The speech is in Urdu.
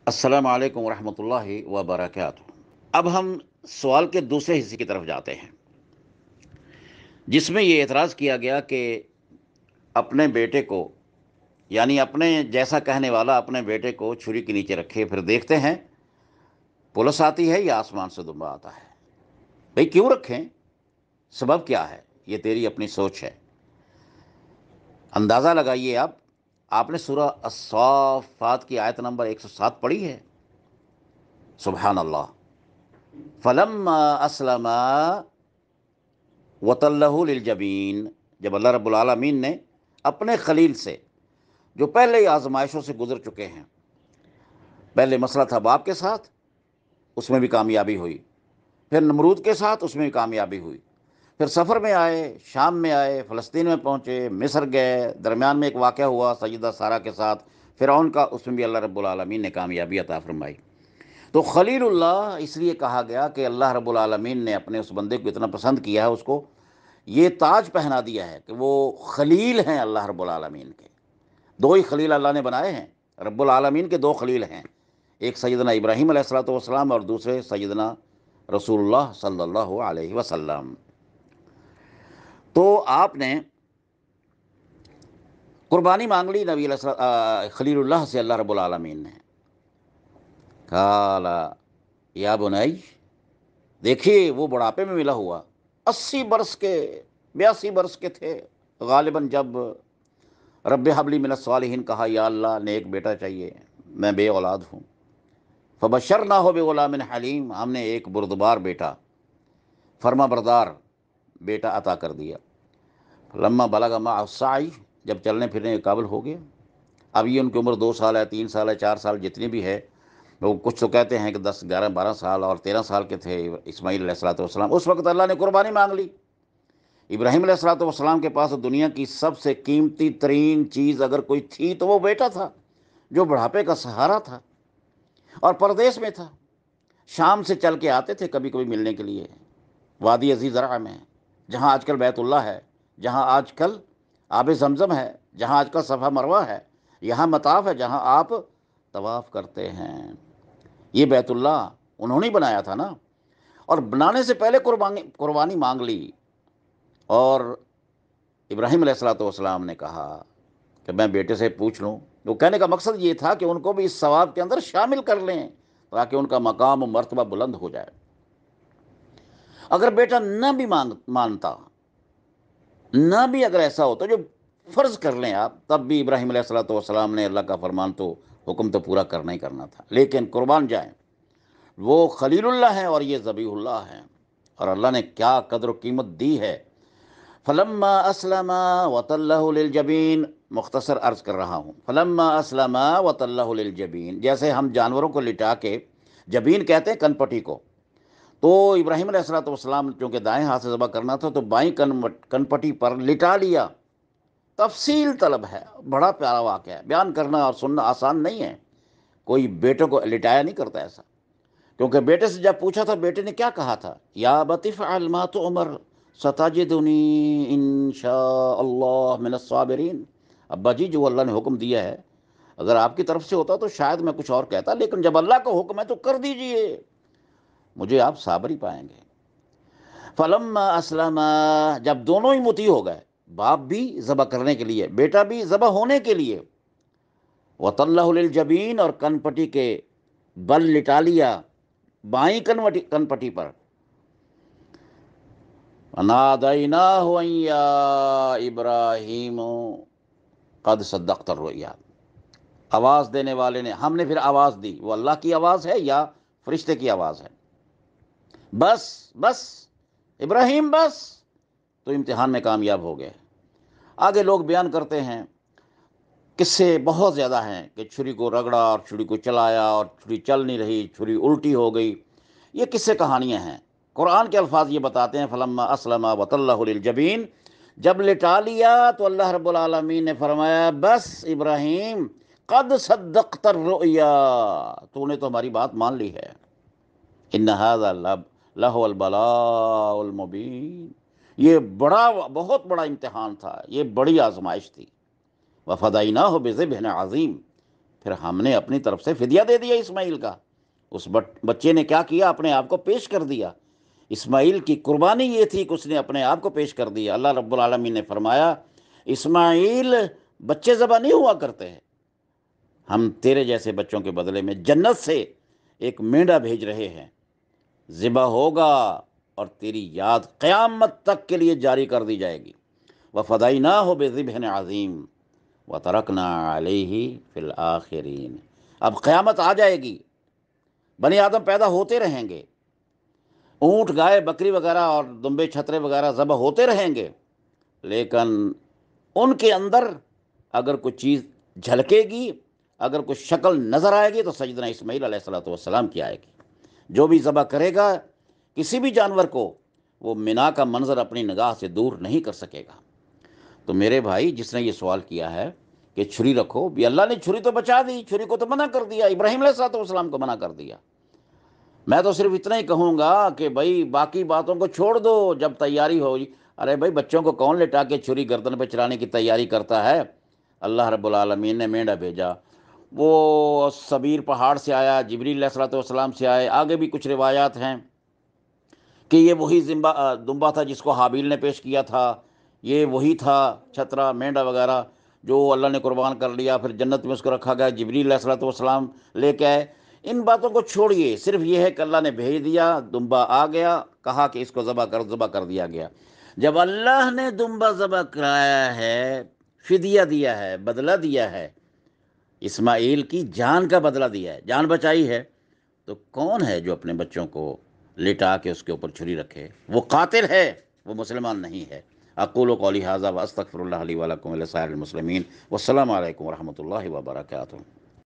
السلام علیکم ورحمۃ اللہ وبرکاتہ۔ اب ہم سوال کے دوسرے حصے کی طرف جاتے ہیں، جس میں یہ اعتراض کیا گیا کہ اپنے بیٹے کو، یعنی اپنے جیسا کہنے والا اپنے بیٹے کو چھری کے نیچے رکھے، پھر دیکھتے ہیں پولیس آتی ہے یا آسمان سے دمبا آتا ہے۔ بھئی کیوں رکھیں؟ سبب کیا ہے؟ یہ تیری اپنی سوچ ہے۔ اندازہ لگائیے، آپ نے سورہ الصافات کی آیت نمبر 107 پڑھی ہے؟ سبحان اللہ۔ فلما اسلم وَتَلَّهُ لِلْجَبِينِ، جب اللہ رب العالمین نے اپنے خلیل سے، جو پہلے ہی آزمائشوں سے گزر چکے ہیں، پہلے مسئلہ تھا باپ کے ساتھ، اس میں بھی کامیابی ہوئی، پھر نمرود کے ساتھ، اس میں بھی کامیابی ہوئی، پھر سفر میں آئے، شام میں آئے، فلسطین میں پہنچے، مصر گئے، درمیان میں ایک واقعہ ہوا سیدہ سارہ کے ساتھ فرعون کا، اس میں بھی اللہ رب العالمین نے کامیابی عطا فرمائی۔ تو خلیل اللہ اس لیے کہا گیا کہ اللہ رب العالمین نے اپنے اس بندے کو اتنا پسند کیا ہے، اس کو یہ تاج پہنا دیا ہے کہ وہ خلیل ہیں اللہ رب العالمین کے۔ دو ہی خلیل اللہ نے بنائے ہیں، رب العالمین کے دو خلیل ہیں، ایک سیدنا ابراہیم علیہ الصلوۃ والسلام اور دوسرے سیدنا رسول اللہ صلی اللہ علیہ وسلم۔ تو آپ نے قربانی مانگ لی نبی خلیل اللہ سے، اللہ رب العالمین نے کہا یا بنائی، دیکھیے وہ بڑھاپے میں ملا ہوا، 80 برس کے، 82 برس کے تھے غالباً، جب رب حبلی من الصالحین کہا یا اللہ نے ایک بیٹا چاہیے، میں بے اولاد ہوں۔ فبشرناہ بغلام حلیم، ہم نے ایک بردبار بیٹا، فرما بردار بیٹا عطا کر دیا۔ لما بلغ معہ السعی، جب چلنے پھرنے کے قابل ہو گیا، اب یہ ان کی عمر 2 سال ہے، 3 سال ہے، 4 سال، جتنی بھی ہے، وہ کچھ تو کہتے ہیں کہ 10 11 12 سال اور 13 سال کے تھے اسماعیل علیہ الصلوۃ والسلام۔ اس وقت اللہ نے قربانی مانگ لی۔ ابراہیم علیہ الصلوۃ والسلام کے پاس دنیا کی سب سے قیمتی ترین چیز اگر کوئی تھی تو وہ بیٹا تھا، جو بڑھاپے کا سہارا تھا اور پردیس میں تھا۔ شام سے چل کے آتے تھے کبھی کبھی ملنے کے لیے، وادی عزیز زرع میں، جہاں آج کل بیت اللہ ہے، جہاں آج کل آب زمزم ہے، جہاں آج کل صفا مروہ ہے، یہاں مطاف ہے جہاں آپ طواف کرتے ہیں۔ یہ بیت اللہ انہوں نے بنایا تھا نا، اور بنانے سے پہلے قربانی مانگ لی۔ اور ابراہیم علیہ الصلوۃ والسلام نے کہا کہ میں بیٹے سے پوچھ لوں، وہ کہنے کا مقصد یہ تھا کہ ان کو بھی اس ثواب کے اندر شامل کر لیں تاکہ ان کا مقام و مرتبہ بلند ہو جائے۔ اگر بیٹا نہ بھی مانتا، نہ بھی اگر ایسا ہوتا، جو فرض کر لیں آپ، تب بھی ابراہیم علیہ الصلوۃ والسلام نے اللہ کا فرمان تو، حکم تو پورا کرنا ہی کرنا تھا، لیکن قربان جائیں، وہ خلیل اللہ ہیں اور یہ ذبیح اللہ ہیں، اور اللہ نے کیا قدر و قیمت دی ہے۔ فلما اسلم وتلہ للجبین، مختصر عرض کر رہا ہوں، فلما اسلم وتلہ للجبین، جیسے ہم جانوروں کو لٹا کے، جبین کہتے ہیں کن پٹی کو، تو ابراہیم علیہ الصلوۃ والسلام چونکہ دائیں ہاتھ سے ذبح کرنا تھا تو بائیں کن پٹی پر لٹا لیا۔ تفصیل طلب ہے، بڑا پیارا واقعہ ہے، بیان کرنا اور سننا آسان نہیں ہے، کوئی بیٹے کو لٹایا نہیں کرتا ایسا، کیونکہ بیٹے سے جب پوچھا تھا، بیٹے نے کیا کہا تھا؟ یا ابت افعل ما تؤمر ستجدنی ان شاء اللہ من الصابرین۔ ابا جی، جو اللہ نے حکم دیا ہے، اگر آپ کی طرف سے ہوتا تو شاید میں کچھ اور کہتا، لیکن جب اللہ کا حکم ہے تو کر دیجئے، مجھے آپ صابر ہی پائیں گے۔ فلما اسلم، جب دونوں ہی مطیع ہو گئے، باپ بھی ذبح کرنے کے لیے، بیٹا بھی ذبح ہونے کے لیے، وطلہ للجبین، اور کن پٹی کے بل لٹا لیا، بائیں کن پٹی پر، نادیناہ ان یا ابراہیم قد صدقت الرؤیا، آواز دینے والے نے، ہم نے پھر آواز دی، وہ اللہ کی آواز ہے یا فرشتے کی آواز ہے؟ بس بس ابراہیم بس، تو امتحان میں کامیاب ہو گئے۔ آگے لوگ بیان کرتے ہیں، قصے بہت زیادہ ہیں کہ چھری کو رگڑا اور چھری کو چلایا اور چھری چل نہیں رہی، چھری الٹی ہو گئی، یہ قصے کہانیاں ہیں۔ قرآن کے الفاظ یہ بتاتے ہیں، فلما اسلم وتلہ للجبین، جب لٹا لیا تو اللہ رب العالمین نے فرمایا، بس ابراہیم قد صدقت الرؤیا، تو نے تو ہماری بات مان لی ہے، ان ھذا لہو البلاء المبین، یہ بہت بڑا امتحان تھا، یہ بڑی آزمائش تھی۔ وفدیناہ بذبح عظیم، پھر ہم نے اپنی طرف سے فدیہ دے دیا اسماعیل کا۔ اس بچے نے کیا کیا؟ اپنے آپ کو پیش کر دیا۔ اسماعیل کی قربانی یہ تھی کہ اس نے اپنے آپ کو پیش کر دیا۔ اللہ رب العالمین نے فرمایا اسماعیل بچے ذبح نہیں ہوا کرتے ہیں، ہم تیرے جیسے بچوں کے بدلے میں جنت سے ایک مینڈا بھیج رہے ہیں، ذبح ہوگا اور تیری یاد قیامت تک کے لیے جاری کر دی جائے گی۔ وَفَدَيْنَاهُ بِذِبْحٍ عَظِيمٍ وَتَرَكْنَا عَلَيْهِ فِي الْآخِرِينَ۔ اب قیامت آ جائے گی، بنی آدم پیدا ہوتے رہیں گے، اونٹ گائے بکری وغیرہ اور دمبے چھترے وغیرہ ذبح ہوتے رہیں گے، لیکن ان کے اندر اگر کوئی چیز جھلکے گی، اگر کوئی شکل نظر آئے گی تو سیدنا اسماعیل علیہ السلام کی آئے گی۔ جو بھی ذبح کرے گا کسی بھی جانور کو، وہ مینا کا منظر اپنی نگاہ سے دور نہیں کر سکے گا۔ تو میرے بھائی، جس نے یہ سوال کیا ہے کہ چھری رکھو، بھی اللہ نے چھری تو بچا دی، چھری کو تو منع کر دیا، ابراہیم علیہ السلام کو منع کر دیا۔ میں تو صرف اتنا ہی کہوں گا کہ بھائی باقی باتوں کو چھوڑ دو، جب تیاری ہو۔ ارے بھائی، بچوں کو کون لٹا کے چھری گردن پہ چلانے کی تیاری کرتا ہے؟ اللہ رب العالمین نے مینڈا بھیجا، وہ سبیر پہاڑ سے آیا، جبریل علیہ السلام سے آئے۔ آگے بھی کچھ روایات ہیں کہ یہ وہی دمبا تھا جس کو حابیل نے پیش کیا تھا، یہ وہی تھا چھترا مینڈا وغیرہ جو اللہ نے قربان کر لیا، پھر جنت میں اس کو رکھا گیا، جبریل علیہ السلام لے کے آئے۔ ان باتوں کو چھوڑیے، صرف یہ ہے کہ اللہ نے بھیج دیا، دمبا آ گیا، کہا کہ اس کو ذبح کر دیا گیا۔ جب اللہ نے دمبا ذبح کرایا ہے، فدیہ دیا ہے، بدلہ دیا ہے، اسماعیل کی جان کا بدلہ دیا ہے، جان بچائی ہے، تو کون ہے جو اپنے بچوں کو لٹا کے اس کے اوپر چھری رکھے؟ وہ قاتل ہے، وہ مسلمان نہیں ہے۔ اقول قولی ھذا واستغفر اللہ لی ولکم ولسائر المسلمین، والسلام علیکم ورحمۃ اللہ وبرکاتہ۔